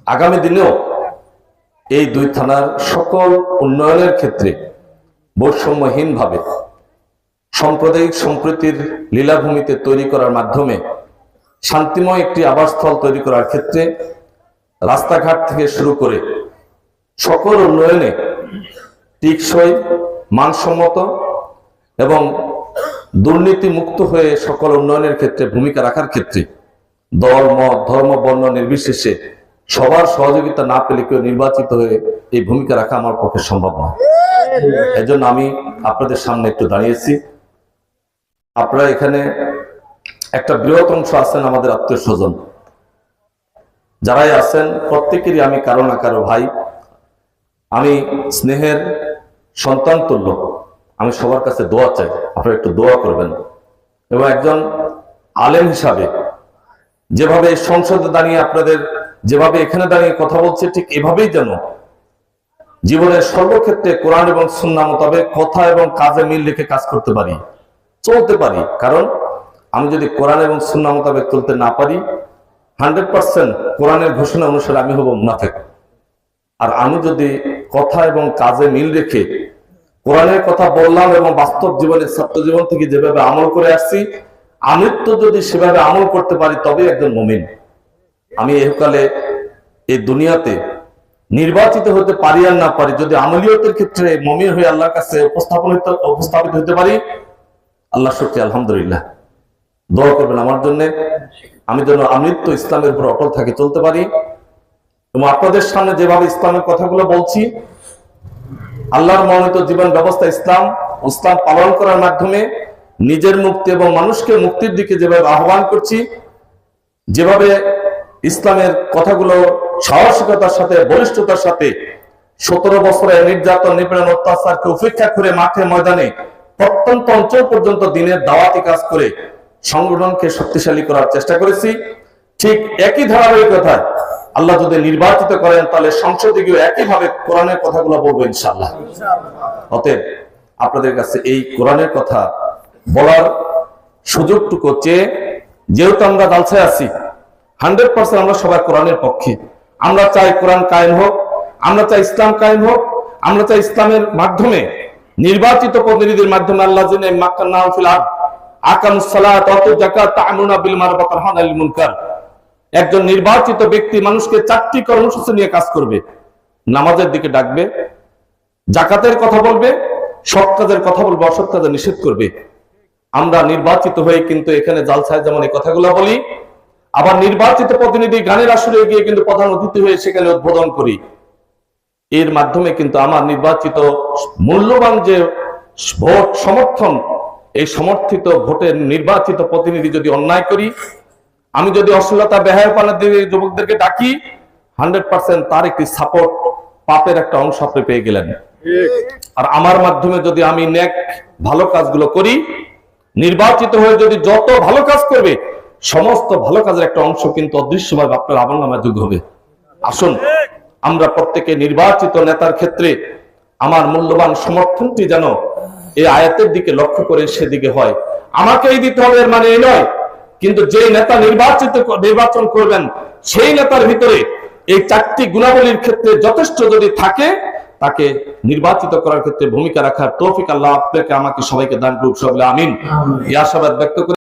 আগামী দিনেও এই দুই থানার সকল উন্নয়নের ক্ষেত্রে বৈষম্যহীনভাবে সাম্প্রদায়িক সম্প্রীতির লীলাভূমিতে তৈরি করার মাধ্যমে শান্তিময় একটি আবাসস্থল তৈরি করার ক্ষেত্রে রাস্তাঘাট থেকে শুরু করে সকল উন্নয়নে টেকসই, মানসম্মত এবং দুর্নীতি মুক্ত হয়ে সকল উন্নয়নের ক্ষেত্রে ভূমিকা রাখার ক্ষেত্রে দল, মত, ধর্ম, বর্ণ নির্বিশেষে সবার সহযোগিতা না পেলে কেউ নির্বাচিত হয়ে এই ভূমিকা রাখা আমার পক্ষে সম্ভব নয়। এজন্য আমি আপনাদের সামনে একটু দাঁড়িয়েছি। আপনারা এখানে একটা বৃহৎ অংশ আছেন আমাদের আত্মীয় স্বজন, যারাই আছেন প্রত্যেকেরই আমি কারো না কারো ভাই, আমি স্নেহের সন্তান তুল্য। আমি সবার কাছে দোয়া চাই, আপনারা একটু দোয়া করবেন। এবং একজন আলেম হিসাবে যেভাবে সংসদে দাঁড়িয়ে আপনাদের যেভাবে এখানে দাঁড়িয়ে কথা বলছে, ঠিক এভাবেই যেন জীবনের সর্বক্ষেত্রে কোরআন এবং সুন্নাহ মোতাবেক কথা এবং কাজে মিল রেখে কাজ করতে পারি, চলতে পারি। কারণ আমি যদি কোরআন এবং সুন্নাহ মোতাবেক চলতে না পারি, 100% কোরআনের ঘোষণা অনুসারে আমি হব মুনাফিক। আর আমি যদি কথা এবং কাজে মিল রেখে কোরআনের কথা বললাম এবং বাস্তব জীবনে, ছাত্র জীবন থেকে যেভাবে আমল করে আসছি, আমি তো যদি সেভাবে আমল করতে পারি তবে একজন মুমিন। আমি এহকালে এই দুনিয়াতে নির্বাচিত হতে পারি আর না পারি, যদি আমলিয়তের ক্ষেত্রে মুমিন হয়ে আল্লাহর কাছে উপস্থাপিত হতে পারি, আল্লাহ শুকরিয়া, আলহামদুলিল্লাহ। দোয়া করবেন আমার জন্য, আমি যেন আমৃত্যু ইসলামের উপর অটল থাকি, চলতে পারি। এবং আপনাদের সামনে যেভাবে ইসলামের কথাগুলো বলছি, আল্লাহর মনোনীত জীবন ব্যবস্থা ইসলাম পালন করার মাধ্যমে নিজের মুক্তি এবং মানুষকে মুক্তির দিকে যেভাবে আহ্বান করছি, যেভাবে ইসলামের কথাগুলো সাহসিকতার সাথে, বলিষ্ঠতার সাথে 17 বছরের নির্যাতন, নিপীড়ন, অত্যাচারকে উপেক্ষা করে মাঠে ময়দানে প্রত্যন্ত অঞ্চল পর্যন্ত দিনের দাওয়াতি কাজ করে সংগঠনকে শক্তিশালী করার চেষ্টা করেছি, ঠিক একই ধারাবাহিকতায় আল্লাহ যদি নির্বাচিত করেন তাহলে সংসদে গিয়ে একইভাবে কোরআনের কথাগুলো বলবো ইনশাআল্লাহ। অতএব আপনাদের কাছে এই কোরআনের কথা বলার সুযোগটুকু চেয়ে, যেহেতু আমরা জালসায় আছি, 100% আমরা সবাই কোরআনের পক্ষে। আমরা চাই কোরআন কায়েম হোক, আমরা চাই ইসলাম কায়েম হোক, আমরা চাই ইসলামের মাধ্যমে নির্বাচিত প্রতিনিধির মাধ্যমে আল্লাহ যিনি মাক্কান্নাহুম ফিল আরদ আকামুস সালাত ওয়া আতুজ যাকাত তা'মুরুনা বিল মা'রুফ ওয়া তানহাউনা আনিল মুনকার। একজন নির্বাচিত ব্যক্তি মানুষকে 4টি কর্মসূচি নিয়ে কাজ করবে। নামাজের দিকে ডাকবে, যাকাতের কথা বলবে, সৎ কাজের কথা বলবে, অসৎ কাজে নিষেধ করবে। আমরা নির্বাচিত হয়ে কিন্তু এখানে জালসায় যেমন এই কথাগুলো বলি, আবার নির্বাচিত প্রতিনিধি গানের আসরে গিয়ে কিন্তু প্রধান অতিথি হয়ে সেখানে উদ্বোধন করি। এর মাধ্যমে কিন্তু আমার নির্বাচিত মূল্যবান যে ভোট সমর্থন, এই সমর্থিত ভোটের নির্বাচিত প্রতিনিধি যদি অন্যায় করি, আমি যদি অশ্লীলতা, বেহায়াপনা দিয়ে যুবকদেরকে ডাকি, 100% তার একটি সাপোর্ট, পাপের একটা অংশ আপনি পেয়ে গেলেন। আর আমার মাধ্যমে যদি আমি নেক ভালো কাজগুলো করি, নির্বাচিত হয়ে যদি যত ভালো কাজ করবে, সমস্ত ভালো কাজের একটা অংশ কিন্তু অদৃশ্যভাবে আপনার আমলনামায় যোগ হবে। আসুন আমরা প্রত্যেকে নির্বাচিত নেতার ক্ষেত্রে আমার মূল্যবান সমর্থনটি যেন এই আয়াতের দিকে লক্ষ্য করে সেদিকে হয়। আমাকেই দিতে হবে এর মানে এই নয়, কিন্তু যে নেতা নির্বাচন করবেন সেই নেতার ভিতরে এই 4টি গুণাবলীর ক্ষেত্রে যথেষ্ট যদি থাকে, তাকে নির্বাচিত করার ক্ষেত্রে ভূমিকা রাখার তৌফিক আল্লাহ আপনাকে আমাকে সবাইকে দান করুক। সকলে আমিন। এই আশাবাদ ব্যক্ত করে